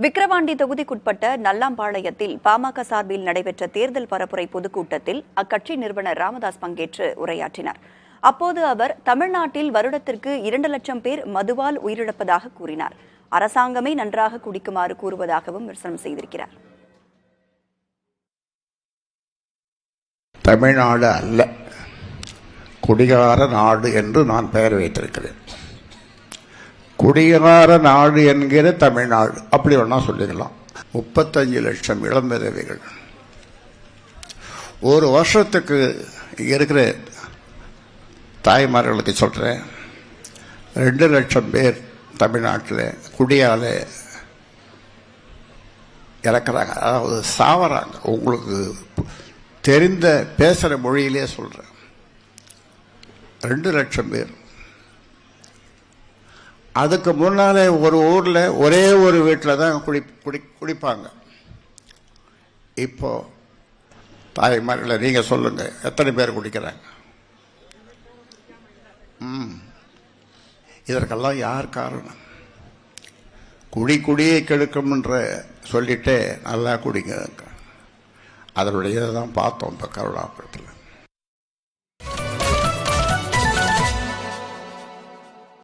விக்கிரவாண்டி தொகுதிக்குட்பட்ட நல்லாம்பாளையத்தில் பாமக சார்பில் நடைபெற்ற தேர்தல் பரப்புரை பொதுக்கூட்டத்தில் அக்கட்சி நிறுவனர் ராமதாஸ் பங்கேற்று உரையாற்றினார். அப்போது அவர் தமிழ்நாட்டில் வருடத்திற்கு 2 லட்சம் பேர் மதுவால் உயிரிழப்பதாக கூறினார். அரசாங்கமே நன்றாக குடிக்குமாறு கூறுவதாகவும் விமர்சனம் செய்திருக்கிறார். தமிழ்நாடு அல்ல, குடிகார நாடு என்று நான் பெயர் வைத்திருக்கிறேன். குடிகார நாடு என்கிற தமிழ்நாடு அப்படி வேணா சொல்லிக்கலாம். 35 லட்சம் இளம்பிறவிகள் ஒரு வருஷத்துக்கு இருக்கிற தாய்மார்களுக்கு சொல்றேன். 2 லட்சம் பேர் தமிழ்நாட்டில் குடியால இறக்குறாங்க, அதாவது சாவறாங்க. உங்களுக்கு தெரிந்த பேசுற மொழியிலே சொல்றேன். 2 லட்சம் பேர். அதுக்கு முன்னாலே ஒரு ஊர்ல ஒரே ஒரு வீட்டில் தான் குடிப்பாங்க. இப்போ தாய்மார்களை நீங்க சொல்லுங்க, எத்தனை பேர் குடிக்கிறாங்க? இதற்கெல்லாம் யார் காரணம்? குடியை கெடுக்கும் என்று சொல்லிட்டு நல்லா குடிங்க. அதனுடைய இதை தான் பார்த்தோம் இப்போ கருணாபுரத்தில்.